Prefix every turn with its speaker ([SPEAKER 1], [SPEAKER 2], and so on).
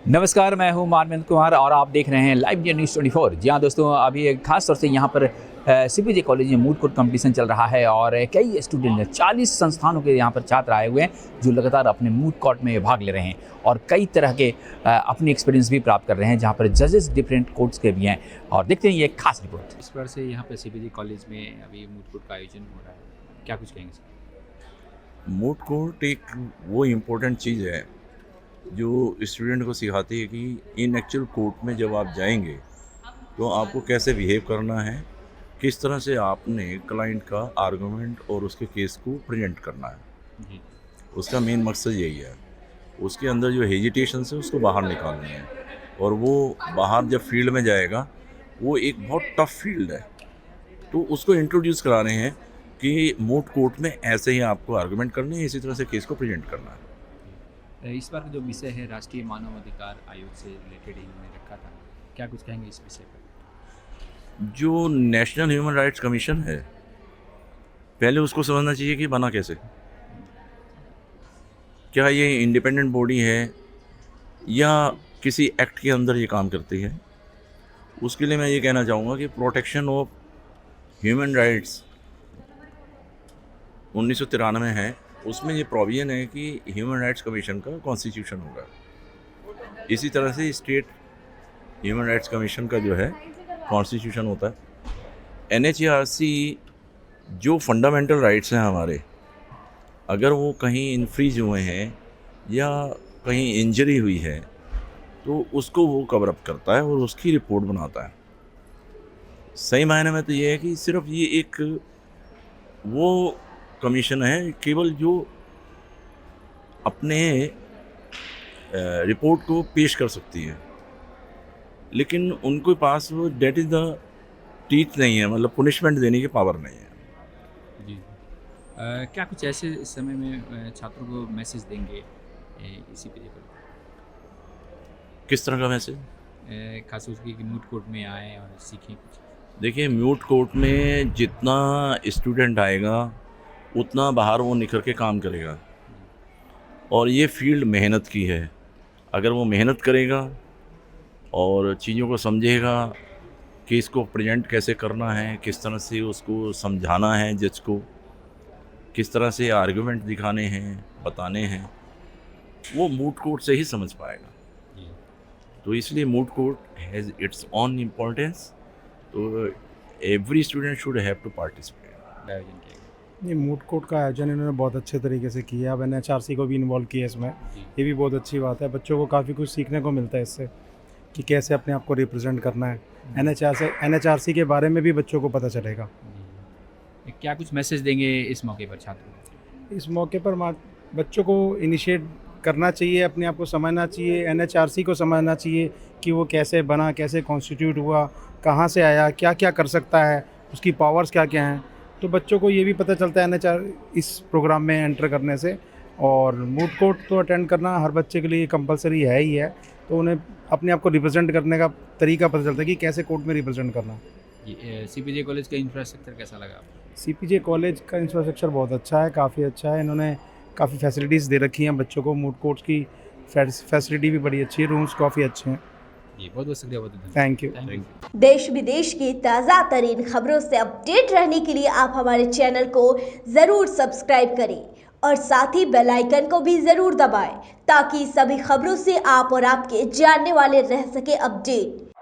[SPEAKER 1] नमस्कार, मैं हूं मानवेंद्र कुमार और आप देख रहे हैं लाइव इंडिया न्यूज़ 24। जी हाँ दोस्तों, अभी खास तौर से यहाँ पर सीपीजे कॉलेज में मूड कोर्ट कंपटीशन चल रहा है और कई स्टूडेंट 40 संस्थानों के यहाँ पर छात्र आए हुए हैं जो लगातार अपने मूड कोर्ट में भाग ले रहे हैं और कई तरह के अपनी एक्सपीरियंस भी प्राप्त कर रहे हैं, जहाँ पर जजेस डिफरेंट कोर्ट्स के भी हैं। और देखते हैं ये एक खास रिपोर्ट।
[SPEAKER 2] इस बार से यहाँ पे सीपीजे कॉलेज में अभी मूड कोर्ट का आयोजन हो रहा है, क्या कुछ कहेंगे सर?
[SPEAKER 3] मूड कोर्ट एक वो इम्पोर्टेंट चीज़ है जो स्टूडेंट को सिखाती है कि इन एक्चुअल कोर्ट में जब आप जाएंगे तो आपको कैसे बिहेव करना है, किस तरह से आपने क्लाइंट का आर्गुमेंट और उसके केस को प्रेजेंट करना है।
[SPEAKER 2] जी।
[SPEAKER 3] उसका मेन मकसद यही है। उसके अंदर जो हेजिटेशन है उसको बाहर निकालनी है और वो बाहर जब फील्ड में जाएगा वो एक बहुत टफ फील्ड है, तो उसको इंट्रोड्यूस करा रहे हैं कि मूड कोर्ट में ऐसे ही आपको आर्गुमेंट करने हैं, इसी तरह से केस को प्रेजेंट करना है।
[SPEAKER 2] इस बार का जो विषय है राष्ट्रीय मानव अधिकार आयोग से रिलेटेड इन्होंने रखा था, क्या कुछ कहेंगे इस विषय पर?
[SPEAKER 3] जो नेशनल ह्यूमन राइट्स कमीशन है, पहले उसको समझना चाहिए कि बना कैसे, क्या ये इंडिपेंडेंट बॉडी है या किसी एक्ट के अंदर ये काम करती है। उसके लिए मैं ये कहना चाहूँगा कि प्रोटेक्शन ऑफ ह्यूमन राइट्स 1993 है, उसमें ये प्रोविजन है कि ह्यूमन राइट्स कमीशन का कॉन्स्टिट्यूशन होगा। इसी तरह से स्टेट ह्यूमन राइट्स कमीशन का जो है कॉन्स्टिट्यूशन होता है। एनएचआरसी जो फंडामेंटल राइट्स हैं हमारे, अगर वो कहीं इन्फ्रीज हुए हैं या कहीं इंजरी हुई है तो उसको वो कवर अप करता है और उसकी रिपोर्ट बनाता है। सही मायने में तो ये है कि सिर्फ ये एक वो कमीशन है केवल जो अपने रिपोर्ट को पेश कर सकती है, लेकिन उनके पास वो डेट इज़ द टीथ नहीं है, मतलब पनिशमेंट देने की पावर नहीं है।
[SPEAKER 2] जी। क्या कुछ ऐसे समय में छात्रों को मैसेज देंगे सीपीजे पर?
[SPEAKER 3] किस तरह का मैसेज?
[SPEAKER 2] खास तौर से कि मूड कोर्ट में आए और सीखें कुछ।
[SPEAKER 3] देखिए, म्यूट कोर्ट में जितना स्टूडेंट आएगा उतना बाहर वो निखर के काम करेगा और ये फील्ड मेहनत की है। अगर वो मेहनत करेगा और चीज़ों को समझेगा कि इसको प्रेजेंट कैसे करना है, किस तरह से उसको समझाना है, जज को किस तरह से आर्गुमेंट दिखाने हैं, बताने हैं, वो मूड कोर्ट से ही समझ पाएगा।
[SPEAKER 2] जी।
[SPEAKER 3] तो इसलिए moot court has its own importance, तो every student should have to participate.
[SPEAKER 2] आयोजन किया गया।
[SPEAKER 4] ये मूड कोर्ट का आयोजन इन्होंने बहुत अच्छे तरीके से किया। अब एनएचआरसी को भी इन्वॉल्व किया इसमें,
[SPEAKER 2] जी।
[SPEAKER 4] ये भी बहुत अच्छी बात है। बच्चों को काफ़ी कुछ सीखने को मिलता है इससे कि कैसे अपने आप को रिप्रेजेंट करना है। एनएचआरसी के बारे में भी बच्चों को पता चलेगा।
[SPEAKER 2] जी। क्या कुछ मैसेज देंगे इस मौके पर छात्रों को?
[SPEAKER 4] इस मौके पर बच्चों को इनिशिएट करना चाहिए, अपने आप को समझना चाहिए, एनएचआरसी को समझना चाहिए कि वो कैसे बना, कैसे कॉन्स्टिट्यूट हुआ, कहाँ से आया, क्या क्या कर सकता है, उसकी पावर्स क्या क्या हैं। तो बच्चों को ये भी पता चलता है एनएचआर इस प्रोग्राम में एंटर करने से। और मूड कोर्ट तो अटेंड करना हर बच्चे के लिए कंपलसरी है ही है, तो उन्हें अपने आप को रिप्रेजेंट करने का तरीका पता चलता है कि कैसे कोर्ट में रिप्रेजेंट करना।
[SPEAKER 2] सीपीजे कॉलेज का इंफ्रास्ट्रक्चर कैसा लगा आपको?
[SPEAKER 4] सीपीजे कॉलेज का इंफ्रास्ट्रक्चर बहुत अच्छा है, काफ़ी अच्छा है। इन्होंने काफ़ी फैसिलिटीज़ दे रखी हैं बच्चों को। मूड कोर्ट्स की फैसिलिटी भी बड़ी अच्छी है, रूम्स काफ़ी अच्छे हैं।
[SPEAKER 2] जी, बहुत बहुत शुक्रिया, बहुत धन्यवाद।
[SPEAKER 4] Thank you.
[SPEAKER 2] Thank you.
[SPEAKER 5] देश विदेश की ताज़ा तरीन खबरों से अपडेट रहने के लिए आप हमारे चैनल को ज़रूर सब्सक्राइब करें और साथ ही बेल आइकन को भी ज़रूर दबाएं ताकि सभी खबरों से आप और आपके जानने वाले रह सके अपडेट।